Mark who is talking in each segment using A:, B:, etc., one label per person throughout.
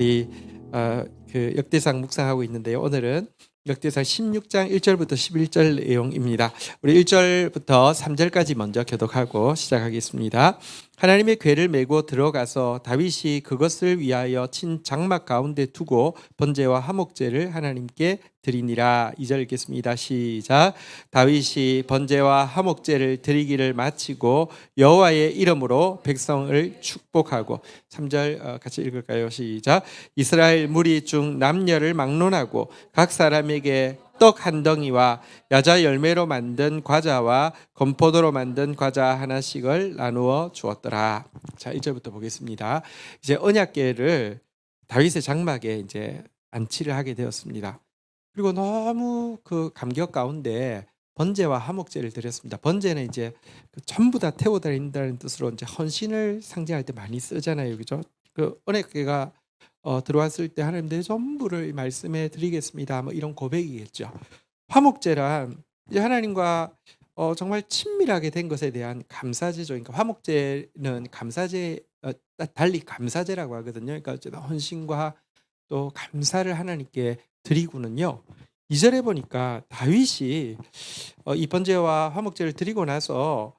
A: 우리 역대상 묵상하고 있는데요. 오늘은 역대상 16장 1절부터 11절 내용입니다. 우리 1절부터 3절까지 먼저 교독하고 시작하겠습니다. 하나님의 궤를 메고 들어가서 다윗이 그것을 위하여 친 장막 가운데 두고 번제와 화목제를 하나님께 드리니라. 2절 읽겠습니다. 시작. 다윗이 번제와 화목제를 드리기를 마치고 여호와의 이름으로 백성을 축복하고 3절 같이 읽을까요? 시작. 이스라엘 무리 중 남녀를 막론하고 각 사람에게 떡 한 덩이와 야자 열매로 만든 과자와 건포도로 만든 과자 하나씩을 나누어 주었더라. 자, 1절부터 보겠습니다. 이제 언약궤를 다윗의 장막에 이제 안치를 하게 되었습니다. 그리고 너무 그 감격 가운데 번제와 화목제를 드렸습니다. 번제는 이제 전부 다 태워드린다는 뜻으로 이제 헌신을 상징할 때 많이 쓰잖아요, 그죠? 그 언약궤가 들어왔을 때 하나님 내 전부를 말씀해 드리겠습니다. 뭐 이런 고백이겠죠. 화목제란 이제 하나님과 정말 친밀하게 된 것에 대한 감사제죠. 그러니까 화목제는 감사제, 달리 감사제라고 하거든요. 그러니까 어쨌든 헌신과 또 감사를 하나님께 드리고는요. 2절에 보니까 다윗이 이 번제와 화목제를 드리고 나서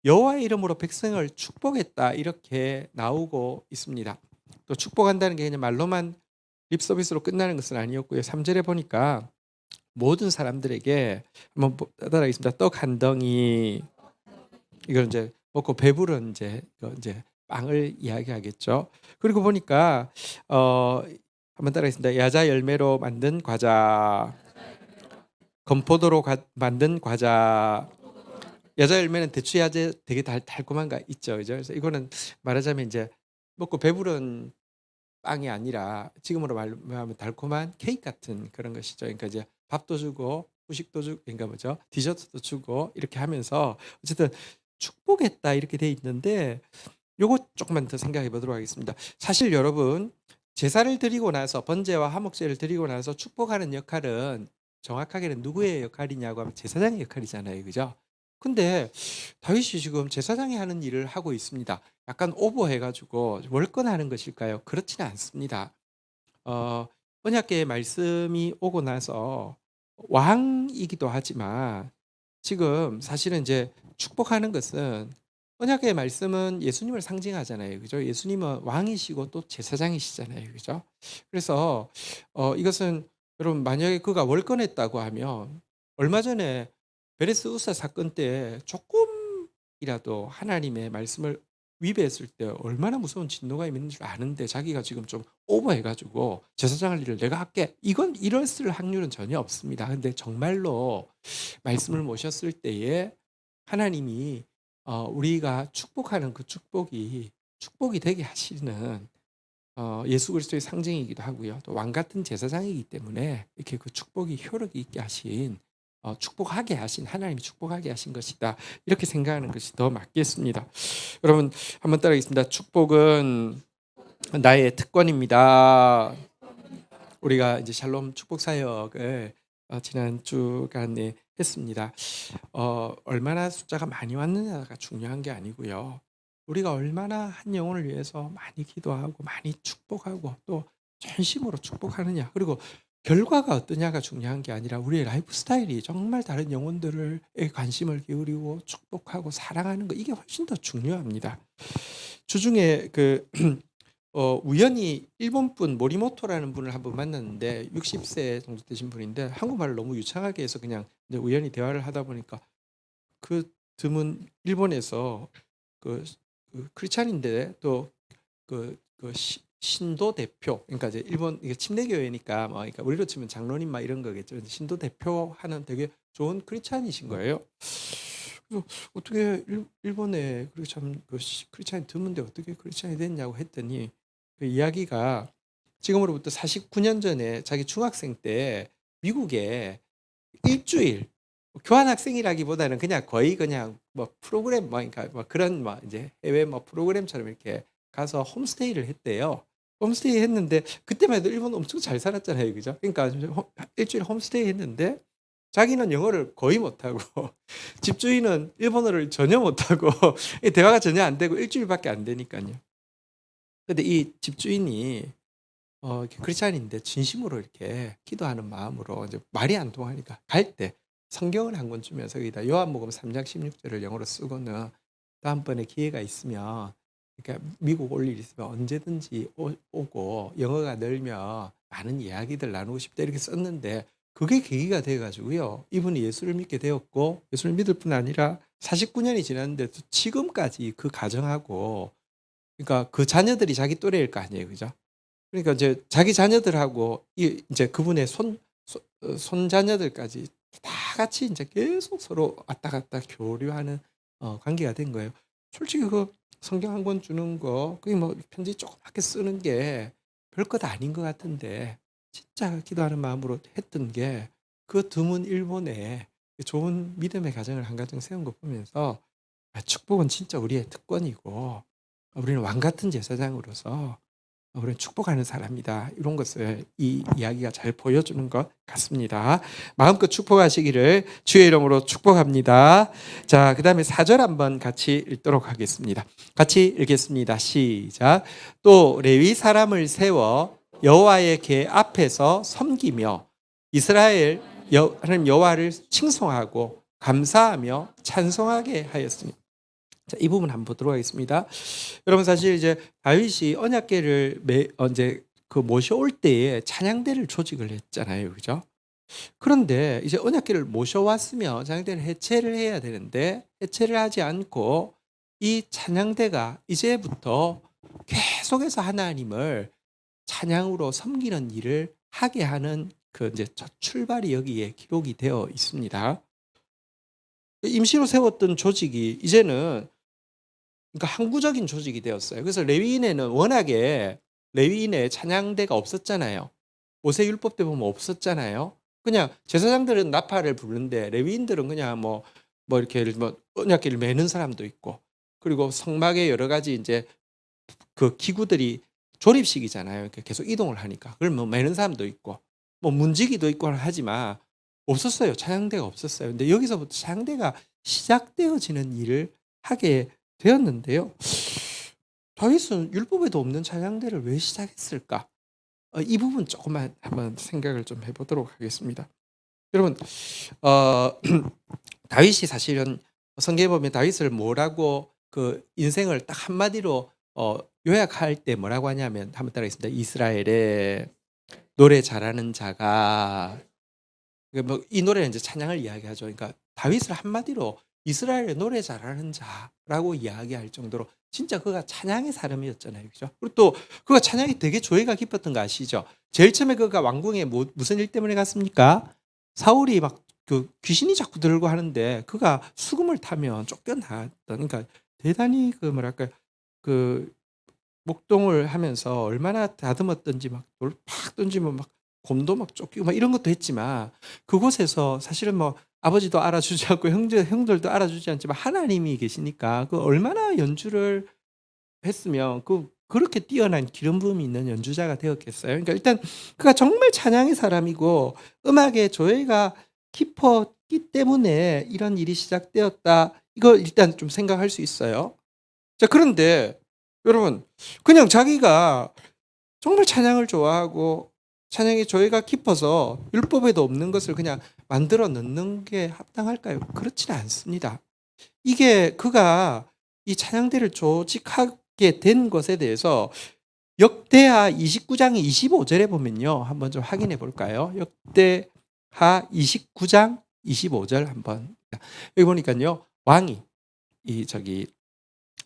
A: 여호와의 이름으로 백성을 축복했다 이렇게 나오고 있습니다. 또 축복한다는 게 그냥 말로만 립 서비스로 끝나는 것은 아니었고요. 3절에 보니까 모든 사람들에게 한번 따라하겠습니다. 떡 한 덩이, 이걸 이제 먹고 배부른 이제 빵을 이야기하겠죠. 그리고 보니까 한번 따라하겠습니다. 야자 열매로 만든 과자, 건포도로 만든 과자. 야자 열매는 대추 야제 되게 달콤한 거 있죠, 그죠? 그래서 이거는 말하자면 이제 먹고 배부른 빵이 아니라 지금으로 말하면 달콤한 케이크 같은 그런 것이죠. 그러니까 이제 밥도 주고 후식도 주고, 그러니까 뭐죠? 디저트도 주고 이렇게 하면서 어쨌든 축복했다 이렇게 돼 있는데 요거 조금만 더 생각해 보도록 하겠습니다. 사실 여러분 제사를 드리고 나서 번제와 화목제를 드리고 나서 축복하는 역할은 정확하게는 누구의 역할이냐고 하면 제사장의 역할이잖아요, 그죠? 근데 다윗이 지금 제사장이 하는 일을 하고 있습니다. 약간 오버해가지고 월권하는 것일까요? 그렇지는 않습니다. 언약궤의 말씀이 오고 나서 왕이기도 하지만 지금 사실은 이제 축복하는 것은 언약궤의 말씀은 예수님을 상징하잖아요, 그죠? 예수님은 왕이시고 또 제사장이시잖아요, 그죠? 그래서 이것은 여러분 만약에 그가 월권했다고 하면 얼마 전에 베레스 우사 사건 때 조금이라도 하나님의 말씀을 위배했을 때 얼마나 무서운 진노가 있는 줄 아는데 자기가 지금 좀 오버해가지고 제사장할 일을 내가 할게, 이건 이랬을 확률은 전혀 없습니다. 근데 정말로 말씀을 모셨을 때에 하나님이 우리가 축복하는 그 축복이 되게 하시는 예수 그리스도의 상징이기도 하고요. 또 왕 같은 제사장이기 때문에 이렇게 그 축복이 효력이 있게 하신 축복하게 하신 하나님이 축복하게 하신 것이다. 이렇게 생각하는 것이 더 맞겠습니다. 여러분 한번 따라하겠습니다. 축복은 나의 특권입니다. 우리가 이제 샬롬 축복 사역을 지난 주간에 했습니다. 얼마나 숫자가 많이 왔느냐가 중요한 게 아니고요. 우리가 얼마나 한 영혼을 위해서 많이 기도하고 많이 축복하고 또 전심으로 축복하느냐, 그리고 결과가 어떠냐가 중요한 게 아니라 우리의 라이프 스타일이 정말 다른 영혼들에 관심을 기울이고 축복하고 사랑하는 거, 이게 훨씬 더 중요합니다. 주중에 우연히 일본 분 모리모토라는 분을 한번 만났는데 60세 정도 되신 분인데 한국말을 너무 유창하게 해서 그냥 이제 우연히 대화를 하다 보니까 그 드문 일본에서 크리스찬인데 또 신도 대표, 그러니까 이제 일본 이게 침례교회니까 뭐 그러니까 우리로 치면 장로님 막 이런 거겠죠. 신도 대표하는 되게 좋은 크리스찬이신 거예요. 그래서 어떻게 일본에 그렇게 참 크리스찬이 드문데 어떻게 크리스찬이 됐냐고 했더니 그 이야기가 지금으로부터 49년 전에 자기 중학생 때 미국에 일주일 교환학생이라기보다는 그냥 거의 그냥 뭐 프로그램 그러니까 뭐 그런 이제 해외 프로그램처럼 이렇게 가서 홈스테이를 했대요. 홈스테이 했는데 그때만 해도 일본 엄청 잘 살았잖아요, 그죠? 그러니까 일주일 홈스테이 했는데 자기는 영어를 거의 못하고 집주인은 일본어를 전혀 못하고 대화가 전혀 안 되고 일주일밖에 안 되니까요. 근데 이 집주인이 이렇게 크리스찬인데 진심으로 이렇게 기도하는 마음으로 이제 말이 안 통하니까 갈 때 성경을 한 권 주면서 여기다 요한복음 3장 16절을 영어로 쓰고는 다음번에 기회가 있으면 그러니까 미국 올 일 있으면 언제든지 오고 영어가 늘면 많은 이야기들 나누고 싶다 이렇게 썼는데 그게 계기가 돼 가지고요. 이분이 예수를 믿게 되었고 예수를 믿을 뿐 아니라 49년이 지났는데도 지금까지 그 가정하고 그러니까 그 자녀들이 자기 또래일 거 아니에요. 그죠? 그러니까 이제 자기 자녀들하고 이제 그분의 손자녀들까지 다 같이 이제 계속 서로 왔다 갔다 교류하는 관계가 된 거예요. 솔직히 그 성경 한 권 주는 거 그게 뭐 편지 조그맣게 쓰는 게 별것 아닌 것 같은데 진짜 기도하는 마음으로 했던 게 그 드문 일본에 좋은 믿음의 가정을 한 가정 세운 거 보면서 축복은 진짜 우리의 특권이고 우리는 왕 같은 제사장으로서 우리는 축복하는 사람이다. 이런 것을 이 이야기가 잘 보여주는 것 같습니다. 마음껏 축복하시기를 주의 이름으로 축복합니다. 자, 그 다음에 4절 한번 같이 읽도록 하겠습니다. 같이 읽겠습니다. 시작. 또 레위 사람을 세워 여호와의 궤 앞에서 섬기며 이스라엘 하나님 여호와를 칭송하고 감사하며 찬송하게 하였으니. 자, 이 부분 한번 보도록 하겠습니다. 여러분 사실 이제 다윗이 언약궤를 이제 그 모셔올 때에 찬양대를 조직을 했잖아요, 그죠? 그런데 이제 언약궤를 모셔왔으면 찬양대를 해체를 해야 되는데 해체를 하지 않고 이 찬양대가 이제부터 계속해서 하나님을 찬양으로 섬기는 일을 하게 하는 그 이제 첫 출발이 여기에 기록이 되어 있습니다. 임시로 세웠던 조직이 이제는 그러니까 항구적인 조직이 되었어요. 그래서 레위인에는 워낙에 레위인의 찬양대가 없었잖아요. 모세율법 때 보면 없었잖아요. 그냥 제사장들은 나팔을 부르는데 레위인들은 그냥 뭐 이렇게 뭐 언약궤를 매는 사람도 있고 그리고 성막에 여러 가지 이제 그 기구들이 조립식이잖아요. 이렇게 계속 이동을 하니까 그걸 뭐 매는 사람도 있고 뭐 문지기도 있고 하지만 없었어요. 찬양대가 없었어요. 근데 여기서부터 찬양대가 시작되어지는 일을 하게 되었는데요. 다윗은 율법에도 없는 찬양대를 왜 시작했을까? 이 부분 조금만 한번 생각을 좀 해보도록 하겠습니다. 여러분, 어, 다윗이 사실은 성경에 보면 다윗을 뭐라고 그 인생을 딱 한마디로 요약할 때 뭐라고 하냐면 한번 따라하겠습니다. 이스라엘의 노래 잘하는 자가 뭐이 노래는 이제 찬양을 이야기하죠. 그러니까 다윗을 한마디로 이스라엘의 노래 잘하는 자라고 이야기할 정도로 진짜 그가 찬양의 사람이었잖아요. 그죠? 그리고 또 그가 찬양이 되게 조예가 깊었던 거 아시죠? 제일 처음에 그가 왕궁에 무슨 일 때문에 갔습니까? 사울이 막 그 귀신이 자꾸 들고 하는데 그가 수금을 타면 쫓겨나던 그러니까 대단히 그 뭐랄까 그 목동을 하면서 얼마나 다듬었던지 막 돌 팍 던지면 막 곰도 막 쫓기고 막 이런 것도 했지만 그곳에서 사실은 뭐 아버지도 알아주지 않고 형들도 알아주지 않지만 하나님이 계시니까 그 얼마나 연주를 했으면 그렇게 뛰어난 기름 부음이 있는 연주자가 되었겠어요. 그러니까 일단 그가 정말 찬양의 사람이고 음악의 조예가 깊었기 때문에 이런 일이 시작되었다. 이거 일단 좀 생각할 수 있어요. 자, 그런데 여러분 그냥 자기가 정말 찬양을 좋아하고 찬양의 조예가 깊어서 율법에도 없는 것을 그냥 만들어 넣는 게 합당할까요? 그렇지는 않습니다. 이게 그가 이 찬양대를 조직하게 된 것에 대해서 역대하 29장 25절에 보면요. 한번 좀 확인해 볼까요? 역대하 29장 25절 한번. 여기 보니까요. 왕이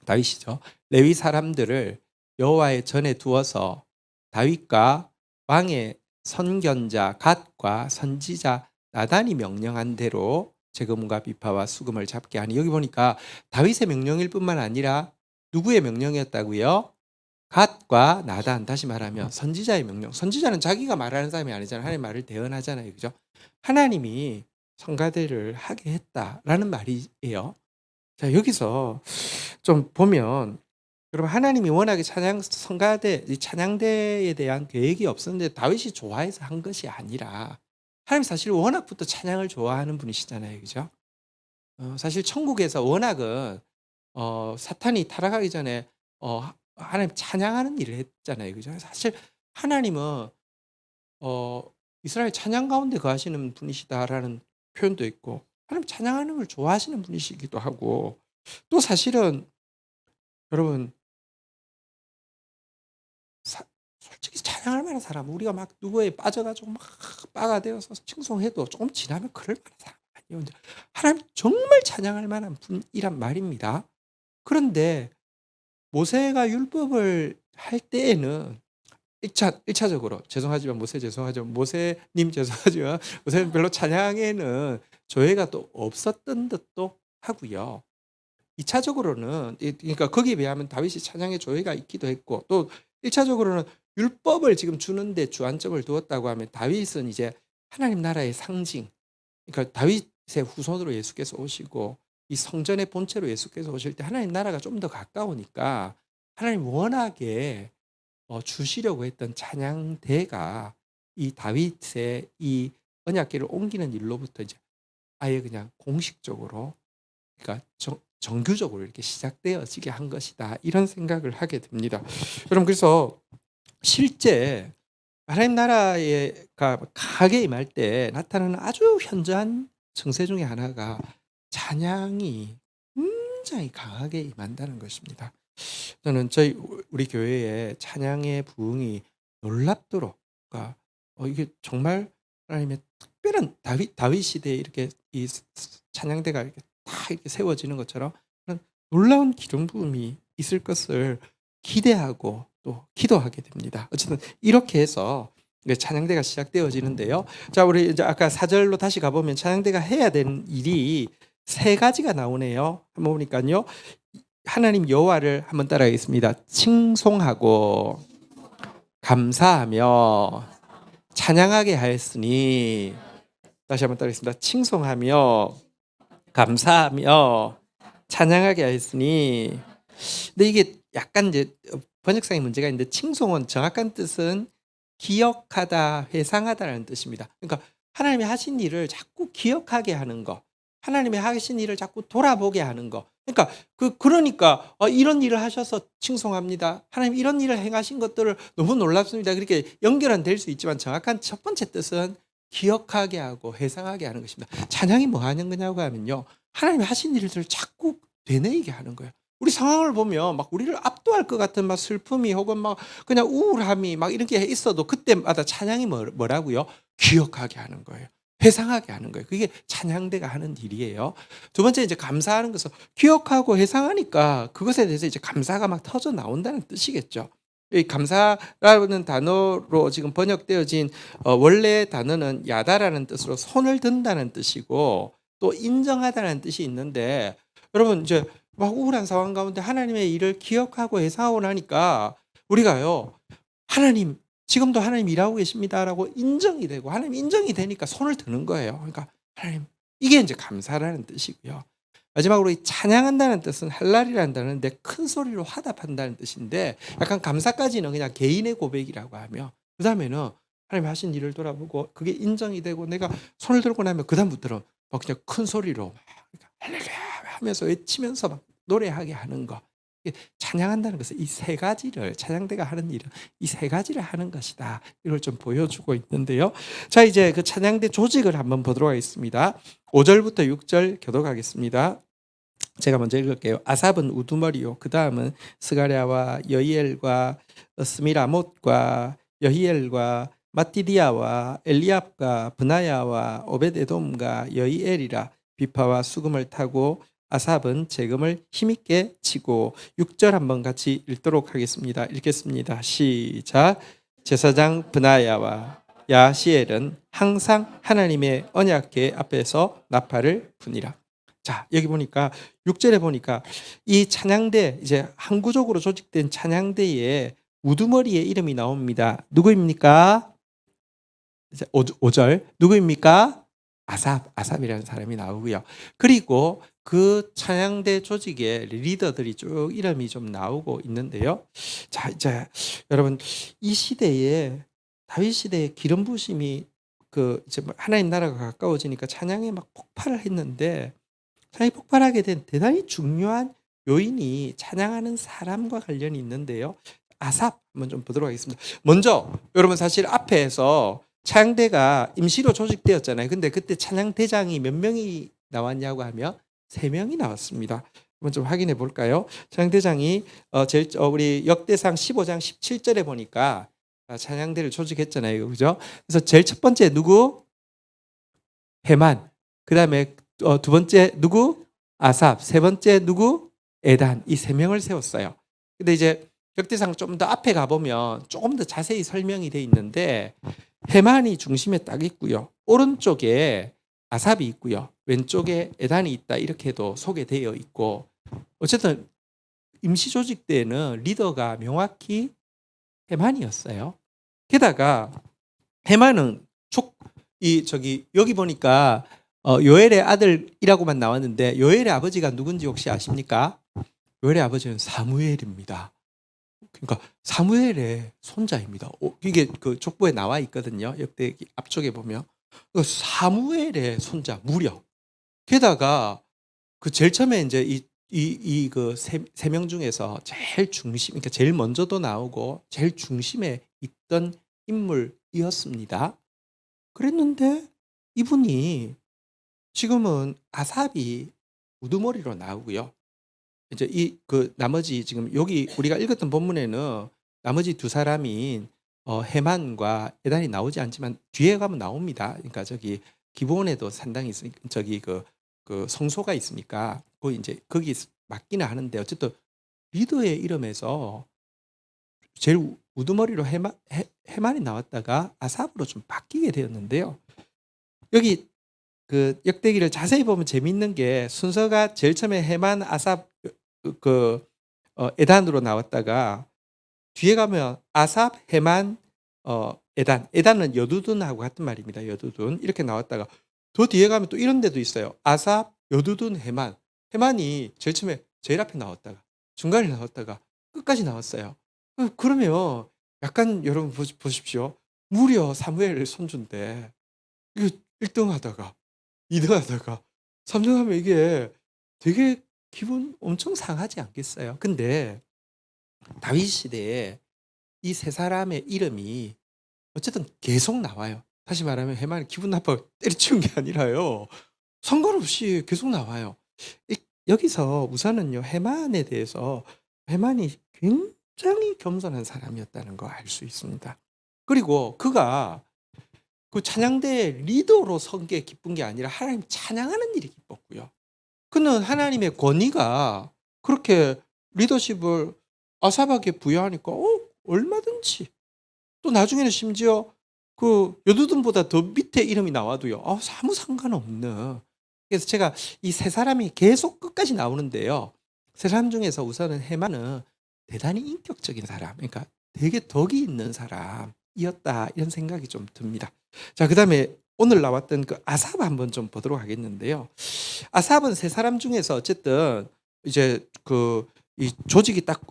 A: 다윗이죠. 레위 사람들을 여호와의 전에 두어서 다윗과 왕의 선견자 갓과 선지자 나단이 명령한 대로 재금과 비파와 수금을 잡게 하니 여기 보니까 다윗의 명령일 뿐만 아니라 누구의 명령이었다고요? 갓과 나단 다시 말하면 선지자의 명령. 선지자는 자기가 말하는 사람이 아니잖아요. 하나님 말을 대언하잖아요. 그죠? 하나님이 성가대를 하게 했다라는 말이에요. 자, 여기서 좀 보면 여러분 하나님이 워낙에 성가대 이 찬양대에 대한 계획이 없었는데 다윗이 좋아해서 한 것이 아니라 하나님 사실 워낙부터 찬양을 좋아하는 분이시잖아요. 그죠? 사실 천국에서 워낙은 사탄이 타락하기 전에 하나님 찬양하는 일을 했잖아요. 그죠? 사실 하나님은 어 이스라엘 찬양 가운데 거하시는 분이시다라는 표현도 있고 하나님 찬양하는 걸 좋아하시는 분이시기도 하고 또 사실은 여러분 사 솔직히 찬양할 만한 사람 우리가 막 누구에 빠져 가지고 막 빠가 되어서 칭송해도 조금 지나면 그럴 만한 사람 아니에요. 하나님 정말 찬양할 만한 분이란 말입니다. 그런데 모세가 율법을 할 때에는 1차적으로 죄송하지만 모세 죄송하지만 모세님 죄송하지만 모세는 별로 찬양에는 조예가 또 없었던 듯도 하고요. 2차적으로는 그러니까 거기에 비하면 다윗이 찬양의 조예가 있기도 했고 또 1차적으로는 율법을 지금 주는데 주안점을 두었다고 하면 다윗은 이제 하나님 나라의 상징 그러니까 다윗의 후손으로 예수께서 오시고 이 성전의 본체로 예수께서 오실 때 하나님 나라가 좀 더 가까우니까 하나님 워낙에 주시려고 했던 찬양대가 이 다윗의 이 언약궤를 옮기는 일로부터 이제 아예 그냥 공식적으로 그러니까 정규적으로 이렇게 시작되어지게 한 것이다. 이런 생각을 하게 됩니다. 여러분 그래서 실제 하나님 나라가 강하게 임할 때 나타나는 아주 현저한 증세 중에 하나가 찬양이 굉장히 강하게 임한다는 것입니다. 저는 우리 교회의 찬양의 부흥이 놀랍도록 그러니까 이게 정말 하나님의 특별한 다윗 시대에 이렇게 이 찬양대가 이렇게 다 이렇게 세워지는 것처럼 그런 놀라운 기름 부음이 있을 것을 기대하고 또 기도하게 됩니다. 어쨌든 이렇게 해서 찬양대가 시작되어지는데요. 자, 우리 이제 아까 4절로 다시 가보면 찬양대가 해야 되는 일이 세 가지가 나오네요. 한번 보니까요. 하나님 여호와를 한번 따라하겠습니다. 칭송하고 감사하며 찬양하게 하였으니 다시 한번 따라하겠습니다. 칭송하며 감사하며 찬양하게 하였으니 근데 이게 약간 이제 번역상의 문제가 있는데 칭송은 정확한 뜻은 기억하다, 회상하다라는 뜻입니다. 그러니까 하나님이 하신 일을 자꾸 기억하게 하는 거, 하나님이 하신 일을 자꾸 돌아보게 하는 거. 그러니까 그러니까 이런 일을 하셔서 칭송합니다. 하나님 이런 일을 행하신 것들을 너무 놀랍습니다. 그렇게 연결은 될 수 있지만 정확한 첫 번째 뜻은 기억하게 하고 회상하게 하는 것입니다. 찬양이 뭐 하는 거냐고 하면요. 하나님이 하신 일들을 자꾸 되뇌이게 하는 거예요. 우리 상황을 보면 막 우리를 압도할 것 같은 막 슬픔이 혹은 막 그냥 우울함이 막 이렇게 있어도 그때마다 찬양이 뭐라고요? 기억하게 하는 거예요. 회상하게 하는 거예요. 그게 찬양대가 하는 일이에요. 두 번째 이제 감사하는 것은 기억하고 회상하니까 그것에 대해서 이제 감사가 막 터져 나온다는 뜻이겠죠. 이 감사라는 단어로 지금 번역되어진 원래 단어는 야다라는 뜻으로 손을 든다는 뜻이고 또 인정하다는 뜻이 있는데 여러분 이제 막 우울한 상황 가운데 하나님의 일을 기억하고 회상하고 나니까 우리가요 하나님 지금도 하나님 일하고 계십니다라고 인정이 되고 하나님 인정이 되니까 손을 드는 거예요. 그러니까 하나님 이게 이제 감사라는 뜻이고요. 마지막으로 이 찬양한다는 뜻은 할랄이라는 단어인데 큰 소리로 화답한다는 뜻인데 약간 감사까지는 그냥 개인의 고백이라고 하며 그 다음에는 하나님 하신 일을 돌아보고 그게 인정이 되고 내가 손을 들고 나면 그 다음부터는 막 그냥 큰 소리로 막 할렐루야 하면서 외치면서 막 노래하게 하는 거. 찬양한다는 것은 이 세 가지를 찬양대가 하는 일은 이 세 가지를 하는 것이다. 이걸 좀 보여주고 있는데요. 자 이제 그 찬양대 조직을 한번 보도록 하겠습니다. 5절부터 6절 교독하겠습니다. 제가 먼저 읽을게요. 아삽은 우두머리요. 그 다음은 스가랴와 여히엘과 스미라못과 여히엘과 마티디아와 엘리압과 브나야와 오벳에돔과 여히엘이라 비파와 수금을 타고 아삽은 재금을 힘있게 치고 6절 한번 같이 읽도록 하겠습니다. 읽겠습니다. 시작. 제사장 브나야와 야시엘은 항상 하나님의 언약궤 앞에서 나팔을 부니라. 자 여기 보니까 6절에 보니까 이 찬양대 이제 항구적으로 조직된 찬양대에 우두머리의 이름이 나옵니다. 누구입니까? 5절 누구입니까? 아삽이라는 사람이 나오고요. 그리고 그 찬양대 조직의 리더들이 쭉 이름이 좀 나오고 있는데요. 자 이제 여러분 이 시대에 다윗 시대의 기름 부심이 그 이제 하나님 나라가 가까워지니까 찬양에 막 폭발을 했는데 찬양이 폭발하게 된 대단히 중요한 요인이 찬양하는 사람과 관련이 있는데요. 아삽 한번 좀 보도록 하겠습니다. 먼저 여러분 사실 앞에서 찬양대가 임시로 조직되었잖아요. 근데 그때 찬양대장이 몇 명이 나왔냐고 하면 3명이 나왔습니다. 한번 좀 확인해 볼까요? 찬양대장이 우리 역대상 15장 17절에 보니까 찬양대를 조직했잖아요. 그죠? 그래서 제일 첫 번째 누구? 헤만. 그다음에 두 번째 누구? 아삽. 세 번째 누구? 에단. 이 3명을 세웠어요. 근데 이제 역대상 좀 더 앞에 가보면 조금 더 자세히 설명이 돼 있는데 헤만이 중심에 딱 있고요. 오른쪽에 아삽이 있고요. 왼쪽에 에단이 있다. 이렇게도 소개되어 있고 어쨌든 임시 조직 때는 리더가 명확히 헤만이었어요. 게다가 헤만은 여기 보니까 요엘의 아들이라고만 나왔는데 요엘의 아버지가 누군지 혹시 아십니까? 요엘의 아버지는 사무엘입니다. 그러니까 사무엘의 손자입니다. 이게 그 족보에 나와 있거든요. 역대 앞쪽에 보면 사무엘의 손자 무려. 게다가 그 제일 처음에 이제 그 세 명 중에서 제일 중심, 그러니까 제일 먼저도 나오고 제일 중심에 있던 인물이었습니다. 그랬는데 이분이 지금은 아삽이 우두머리로 나오고요. 이제 나머지 지금 여기 우리가 읽었던 본문에는 나머지 두 사람인 헤만과 에단이 나오지 않지만 뒤에 가면 나옵니다. 그러니까 저기 기본에도 상당히 저기 그 성소가 있으니까 이제 거기 맞기는 하는데 어쨌든 리더의 이름에서 제일 우두머리로 헤만이 나왔다가 아삽으로 좀 바뀌게 되었는데요. 여기 그 역대기를 자세히 보면 재밌는 게 순서가 제일 처음에 헤만, 아삽, 에단으로 나왔다가 뒤에 가면 아삽, 헤만, 에단은 여두둔하고 같은 말입니다. 여두둔 이렇게 나왔다가 더 뒤에 가면 또 이런 데도 있어요. 아삽, 여두둔, 헤만이 제일 처음에 제일 앞에 나왔다가 중간에 나왔다가 끝까지 나왔어요. 그러면 약간 여러분 보십시오. 무려 사무엘 손주인데 이거 1등 하다가 2등 하다가 3등 하면 이게 되게 기분 엄청 상하지 않겠어요? 근데 다윗 시대에 이 세 사람의 이름이 어쨌든 계속 나와요. 다시 말하면 헤만이 기분 나빠 때려치운 게 아니라요. 상관없이 계속 나와요. 여기서 우선은요, 헤만에 대해서 헤만이 굉장히 겸손한 사람이었다는 거 알 수 있습니다. 그리고 그가 그 찬양대 리더로 선 게 기쁜 게 아니라 하나님 찬양하는 일이 기뻤고요. 그는 하나님의 권위가 그렇게 리더십을 아삽에게 부여하니까 얼마든지 또 나중에는 심지어 그 여두둔보다 더 밑에 이름이 나와도요. 아무 상관없는. 그래서 제가 이 세 사람이 계속 끝까지 나오는데요. 세 사람 중에서 우선은 헤만은 대단히 인격적인 사람, 그러니까 되게 덕이 있는 사람이었다 이런 생각이 좀 듭니다. 자, 그다음에 오늘 나왔던 그 아삽 한번 좀 보도록 하겠는데요. 아삽은 세 사람 중에서 어쨌든 이제 이 조직이 딱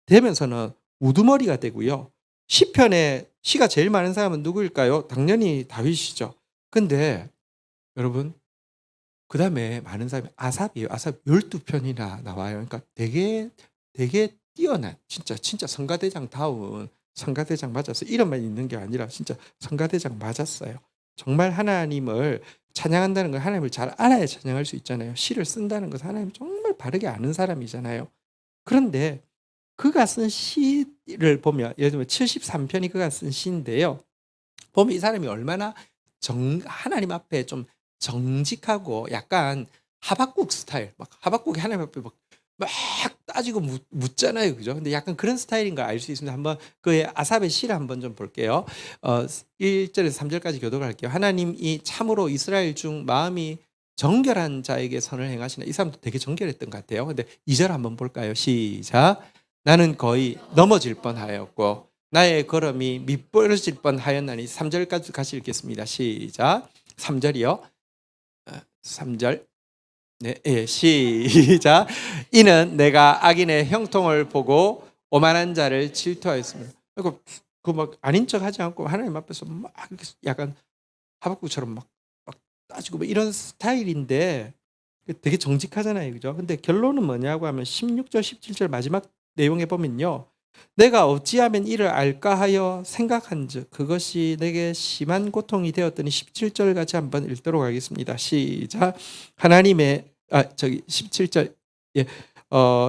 A: 되면서는 우두머리가 되고요. 시편에 시가 제일 많은 사람은 누구일까요? 당연히 다윗이죠. 근데 여러분 그다음에 많은 사람이 아삽이에요. 아삽 12편이나 나와요. 그러니까 되게 뛰어난 진짜 성가대장다운 성가대장 맞았어. 이름만 있는 게 아니라 진짜 성가대장 맞았어요. 정말 하나님을 찬양한다는 건 하나님을 잘 알아야 찬양할 수 있잖아요. 시를 쓴다는 것은 하나님 정말 바르게 아는 사람이잖아요. 그런데 그가 쓴 시를 보면 예를 들면 73편이 그가 쓴 시인데요. 보면 이 사람이 얼마나 하나님 앞에 좀 정직하고 약간 하박국 스타일, 막 하박국이 하나님 앞에 막 따지고 묻잖아요, 그죠? 근데 약간 그런 스타일인 걸 알 수 있습니다. 한번 그의 아삽의 시를 한번 좀 볼게요. 1절에서 3절까지 교독할게요. 하나님이 참으로 이스라엘 중 마음이 정결한 자에게 선을 행하시나. 이 사람도 되게 정결했던 것 같아요. 근데 2절 한번 볼까요? 시작. 나는 거의 넘어질 뻔하였고 나의 걸음이 밑부러질 뻔하였나니. 3절까지 같이 읽겠습니다. 시작. 3절이요. 3절. 네, 시작. 이는 내가 악인의 형통을 보고 오만한 자를 질투하였습니다. 그 막 아닌 척 하지 않고 하나님 앞에서 막 약간 하박국처럼 막 따지고 뭐 이런 스타일인데 되게 정직하잖아요, 그죠? 근데 결론은 뭐냐고 하면 16절, 17절 마지막 내용에 보면요, 내가 어찌하면 이를 알까 하여 생각한즉 그것이 내게 심한 고통이 되었더니 17절 같이 한번 읽도록 하겠습니다. 시작. 하나님의 17절. 예.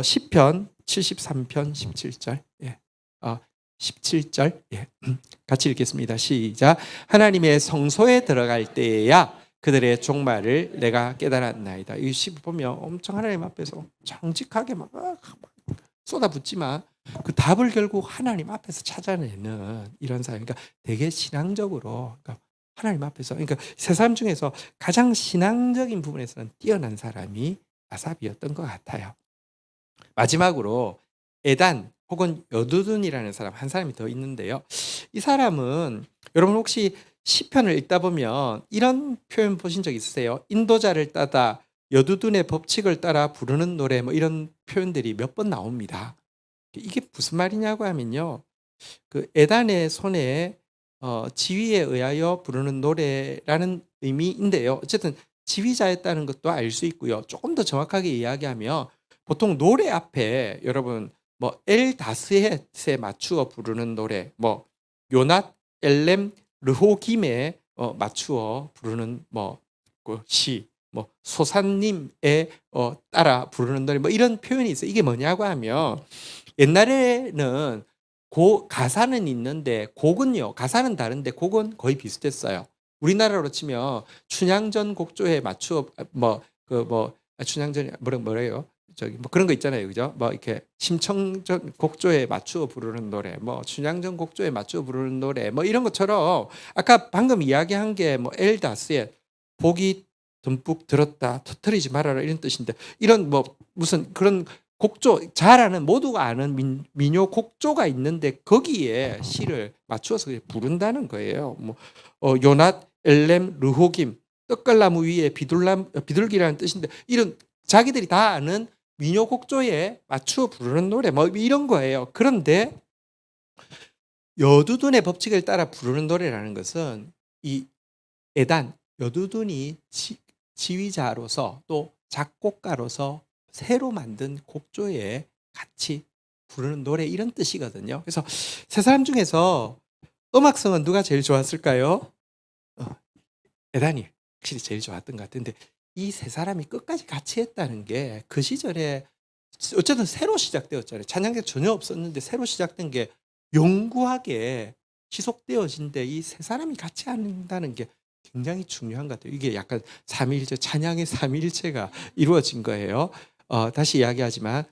A: 시편 73편 17절. 예. 17절. 예. 같이 읽겠습니다. 시작. 하나님의 성소에 들어갈 때야 그들의 종말을 내가 깨달았나이다. 이 시 보면 엄청 하나님 앞에서 정직하게 막 쏟아붓지만 그 답을 결국 하나님 앞에서 찾아내는 이런 사람. 그러니까 되게 신앙적으로, 그러니까 하나님 앞에서, 그러니까 세 사람 중에서 가장 신앙적인 부분에서는 뛰어난 사람이 아삽이었던 것 같아요. 마지막으로 에단 혹은 여두둔이라는 사람 한 사람이 더 있는데요. 이 사람은 여러분 혹시 시편을 읽다 보면 이런 표현 보신 적 있으세요? 인도자를 따다 여두둔의 법칙을 따라 부르는 노래 뭐 이런 표현들이 몇 번 나옵니다. 이게 무슨 말이냐고 하면요. 그 에단의 손에 지휘에 의하여 부르는 노래라는 의미인데요. 어쨌든 지휘자였다는 것도 알 수 있고요. 조금 더 정확하게 이야기하면 보통 노래 앞에 여러분 뭐 엘다스헷에 맞추어 부르는 노래, 뭐 요낫 엘렘 르호김에 맞추어 부르는 시, 뭐 소산님에 따라 부르는 노래, 뭐 이런 표현이 있어요. 이게 뭐냐고 하면 옛날에는 가사는 있는데 곡은요. 가사는 다른데 곡은 거의 비슷했어요. 우리나라로 치면 춘향전 곡조에 맞추어 춘향전 뭐래요? 저기 뭐 그런 거 있잖아요. 그죠? 뭐 이렇게 심청전 곡조에 맞추어 부르는 노래, 뭐 춘향전 곡조에 맞추어 부르는 노래, 뭐 이런 것처럼 아까 방금 이야기한 게 뭐 엘다스의 복이 듬뿍 들었다 터뜨리지 말아라 이런 뜻인데 이런 뭐 무슨 그런 곡조 잘 모두가 아는 민요 곡조가 있는데 거기에 시를 맞추어서 부른다는 거예요. 뭐 요낫 엘렘 르호김 떡갈나무 위에 비둘기라는 뜻인데 이런 자기들이 다 아는 민요 곡조에 맞추어 부르는 노래 뭐 이런 거예요. 그런데 여두둔의 법칙을 따라 부르는 노래라는 것은 이 에단 여두둔이 지휘자로서 또 작곡가로서 새로 만든 곡조에 같이 부르는 노래 이런 뜻이거든요. 그래서 세 사람 중에서 음악성은 누가 제일 좋았을까요? 에단이 확실히 제일 좋았던 것 같은데 이 세 사람이 끝까지 같이 했다는 게 그 시절에 어쨌든 새로 시작되었잖아요. 찬양가 전혀 없었는데 새로 시작된 게 영구하게 지속되어진데 이 세 사람이 같이 한다는 게 굉장히 중요한 것 같아요. 이게 약간 삼위일체 찬양의 삼위일체가 이루어진 거예요. 다시 이야기하지만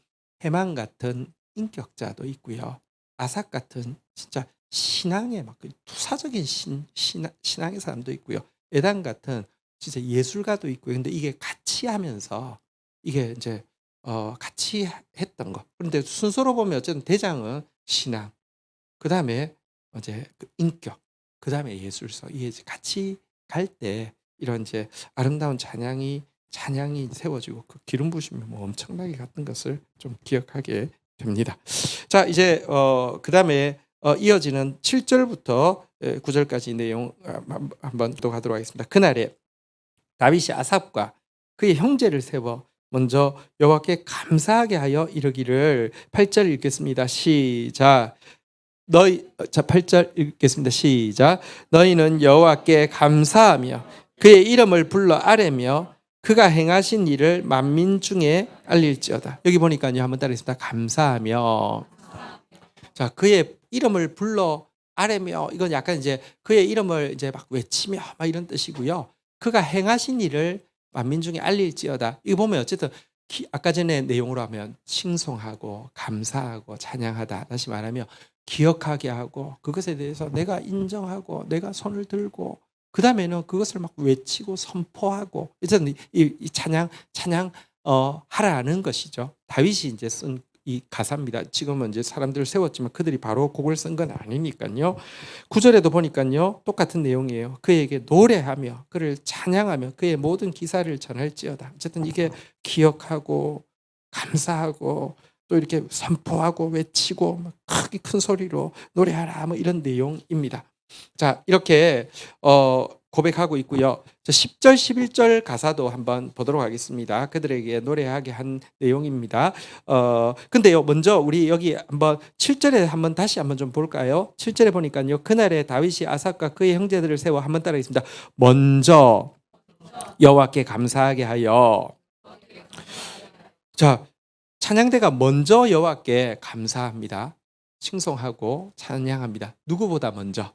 A: 해망 같은 인격자도 있고요. 아삭 같은 진짜 신앙의 막 투사적인 신앙의 사람도 있고요. 에단 같은 진짜 예술가도 있고요. 근데 이게 같이 하면서 이게 이제 같이 했던 거. 그런데 순서로 보면 어쨌든 대장은 신앙, 그 다음에 이제 그 인격, 그 다음에 예술서. 이게 이제 같이 갈 때 이런 이제 아름다운 찬양이 세워지고 그 기름 부심이 뭐 엄청나게 갔던 것을 좀 기억하게 됩니다. 자, 이제 그 다음에 이어지는 7절부터 9절까지 내용 한번 또 가도록 하겠습니다. 그날에 다윗이 아삽과 그의 형제를 세워 먼저 여호와께 감사하게 하여 이르기를 8절 읽겠습니다. 시작. 8절 읽겠습니다. 시작. 너희는 여호와께 감사하며 그의 이름을 불러 아뢰며 그가 행하신 일을 만민 중에 알릴지어다. 여기 보니까요. 한번 따라하겠습니다. 감사하며. 자, 그의 이름을 불러 아뢰며 이건 약간 이제 그의 이름을 이제 막 외치며 막 이런 뜻이고요. 그가 행하신 일을 만민 중에 알릴지어다. 이거 보면 어쨌든 아까 전에 내용으로 하면 칭송하고 감사하고 찬양하다. 다시 말하면 기억하게 하고 그것에 대해서 내가 인정하고 내가 손을 들고 그 다음에는 그것을 막 외치고 선포하고 어쨌든 이 찬양 하라는 것이죠. 다윗이 이제 쓴 이 가사입니다. 지금은 이제 사람들을 세웠지만 그들이 바로 곡을 쓴 건 아니니까요. 9절에도 보니까요. 똑같은 내용이에요. 그에게 노래하며 그를 찬양하며 그의 모든 기사를 전할지어다. 어쨌든 이게 기억하고 감사하고 또 이렇게 선포하고 외치고 크게 큰 소리로 노래하라 뭐 이런 내용입니다. 자, 이렇게 고백하고 있고요. 10절, 11절 가사도 한번 보도록 하겠습니다. 그들에게 노래하게 한 내용입니다. 근데요, 먼저 우리 여기 한번 7절에 한번 다시 한번 좀 볼까요? 7절에 보니까요, 그날에 다윗이 아삭과 그의 형제들을 세워 한번 따라하겠습니다. 먼저 여호와께 감사하게 하여. 자, 찬양대가 먼저 여호와께 감사합니다. 칭송하고 찬양합니다. 누구보다 먼저?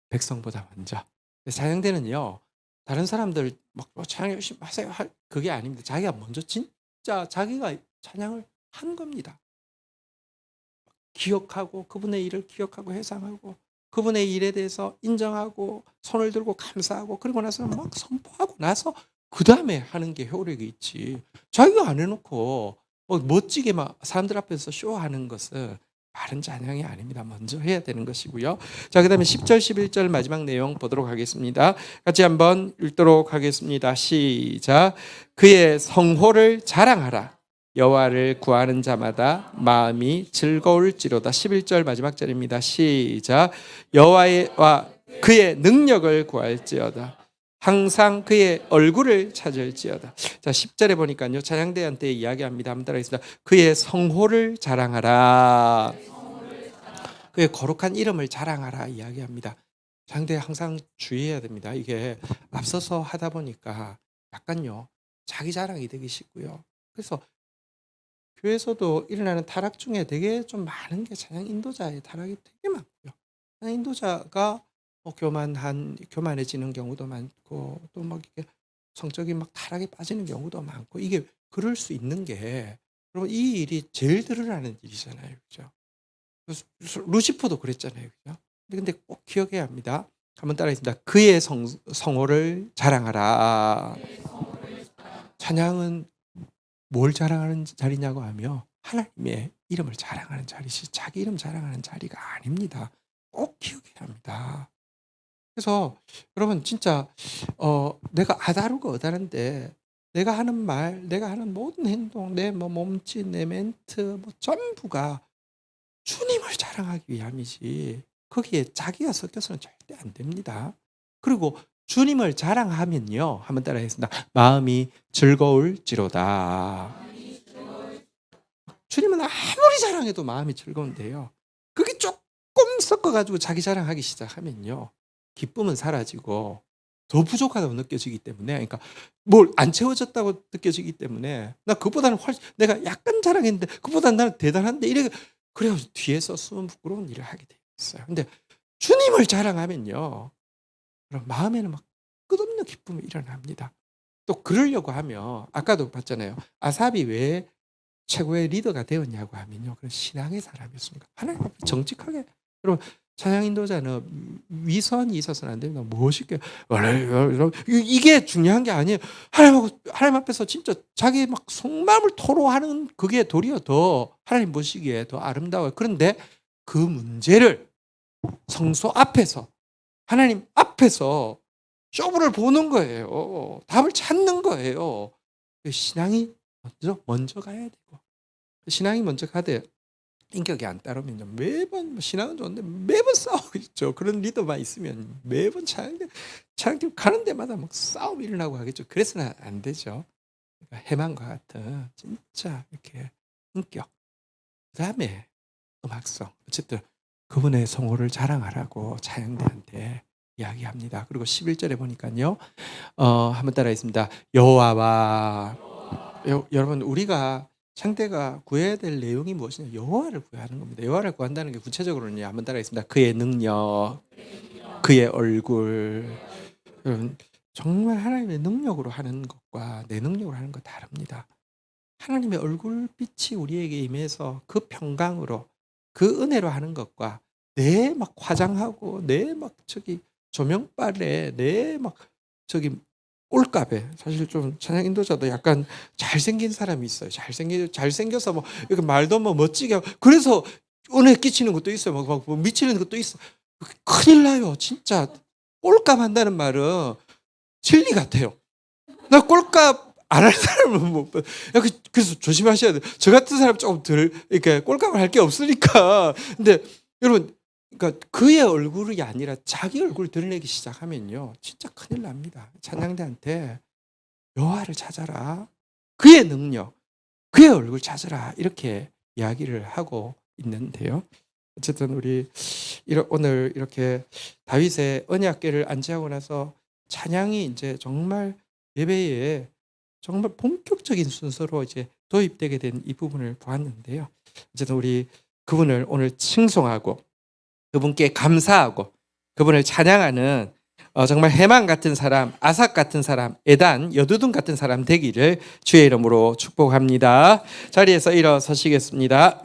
A: 백성보다 먼저. 찬양대는요, 다른 사람들 막 찬양 열심히 하세요 그게 아닙니다. 자기가 먼저 진짜 자기가 찬양을 한 겁니다. 기억하고 그분의 일을 기억하고 회상하고 그분의 일에 대해서 인정하고 손을 들고 감사하고 그리고 나서는 막 선포하고 나서 그 다음에 하는 게 효력이 있지. 자기가 안 해놓고 멋지게 막 사람들 앞에서 쇼하는 것은 바른 찬양이 아닙니다. 먼저 해야 되는 것이고요. 자, 그 다음에 10절, 11절 마지막 내용 보도록 하겠습니다. 같이 한번 읽도록 하겠습니다. 시작. 그의 성호를 자랑하라. 여호와를 구하는 자마다 마음이 즐거울지로다. 11절 마지막 절입니다. 시작. 여호와와 그의 능력을 구할지어다. 항상 그의 얼굴을 찾을지어다. 자, 10절에 보니까요, 찬양대한테 이야기합니다. 한번 따라하겠습니다. 그의 성호를 자랑하라. 그의 거룩한 이름을 자랑하라 이야기합니다. 찬양대 항상 주의해야 됩니다. 이게 앞서서 하다 보니까 약간요, 자기 자랑이 되기 쉽고요. 그래서 교회에서도 일어나는 타락 중에 되게 좀 많은 게 찬양 인도자의 타락이 되게 많고요. 찬양 인도자가 교만해지는 경우도 많고 또 막 이게 성적인 막 타락에 빠지는 경우도 많고 이게 그럴 수 있는 게 여러분 이 일이 제일 드러나는 일이잖아요, 그죠? 루시퍼도 그랬잖아요, 그죠? 근데 꼭 기억해야 합니다. 한번 따라하겠습니다. 그의 성호를 자랑하라. 찬양은 뭘 자랑하는 자리냐고 하며 하나님의 이름을 자랑하는 자리지 자기 이름 자랑하는 자리가 아닙니다. 꼭 기억해야 합니다. 그래서 여러분 진짜 내가 아다르고 어다른데 내가 하는 말, 내가 하는 모든 행동, 내 몸짓, 내 멘트 전부가 주님을 자랑하기 위함이지 거기에 자기가 섞여서는 절대 안 됩니다. 그리고 주님을 자랑하면요, 한번 따라하겠습니다. 마음이 즐거울지로다. 주님은 아무리 자랑해도 마음이 즐거운데요, 그게 조금 섞어가지고 자기 자랑하기 시작하면요, 기쁨은 사라지고 더 부족하다고 느껴지기 때문에, 그러니까 뭘 안 채워졌다고 느껴지기 때문에 나 그보다는 훨씬 내가 약간 자랑했는데 그보다는 나는 대단한데 이래 그래서 뒤에서 숨은 부끄러운 일을 하게 돼 있어요. 근데 주님을 자랑하면요, 그럼 마음에는 막 끝없는 기쁨이 일어납니다. 또 그러려고 하면 아까도 봤잖아요. 아삽이 왜 최고의 리더가 되었냐고 하면요, 그런 신앙의 사람이었습니다. 하나님 앞에 정직하게. 여러분 찬양 인도자는 위선이 있어서는 안 됩니다. 멋있게 이게 중요한 게 아니에요. 하나님 앞에서 진짜 자기 막 속마음을 토로하는 그게 도리어 더 하나님 보시기에 더 아름다워요. 그런데 그 문제를 성소 앞에서 하나님 앞에서 쇼부를 보는 거예요. 답을 찾는 거예요. 신앙이 먼저 가야 되고, 신앙이 먼저 가되 인격이 안 따르면요, 매번 신앙은 좋은데 매번 싸우고 있죠. 그런 리더만 있으면 매번 찬양팀 가는 데마다 막 싸움이 일어나고 하겠죠. 그래서는 안 되죠. 그러니까 해만과 같은 진짜 이렇게 인격, 그 다음에 음악성, 어쨌든 그분의 성호를 자랑하라고 찬양대한테 이야기합니다. 그리고 11절에 보니까요, 한번 따라하겠습니다. 여호와와. 여러분 우리가 창대가 구해야 될 내용이 무엇이냐? 여호와를 구하는 겁니다. 여호와를 구한다는 게 구체적으로는요, 한번 따라하겠습니다. 그의 능력, 그의 얼굴. 여러분 정말 하나님의 능력으로 하는 것과 내 능력으로 하는 것 다릅니다. 하나님의 얼굴빛이 우리에게 임해서 그 평강으로 그 은혜로 하는 것과 내 막 화장하고 내 막 조명빨에 내 막 꼴값에, 사실 좀 찬양 인도자도 약간 잘생긴 사람이 있어요. 잘생겨서 뭐 이렇게 말도 뭐 멋지게 하고 그래서 은혜 끼치는 것도 있어요. 막 미치는 것도 있어. 큰일 나요. 진짜 꼴값 한다는 말은 진리 같아요. 나 꼴값 안 할 사람은 못 봐. 그래서 조심하셔야 돼요. 저 같은 사람 조금 덜 이렇게 꼴값을 할 게 없으니까. 근데 여러분 그러니까 그의 얼굴이 아니라 자기 얼굴을 드러내기 시작하면요, 진짜 큰일 납니다. 찬양대한테 여호와를 찾아라, 그의 능력, 그의 얼굴 찾아라, 이렇게 이야기를 하고 있는데요. 어쨌든 우리 오늘 이렇게 다윗의 언약궤를 안치하고 나서 찬양이 이제 정말 예배에 정말 본격적인 순서로 이제 도입되게 된 이 부분을 보았는데요. 어쨌든 우리 그분을 오늘 칭송하고 그분께 감사하고 그분을 찬양하는 정말 해만 같은 사람, 아삭 같은 사람, 에단, 여두둔 같은 사람 되기를 주의 이름으로 축복합니다. 자리에서 일어서시겠습니다.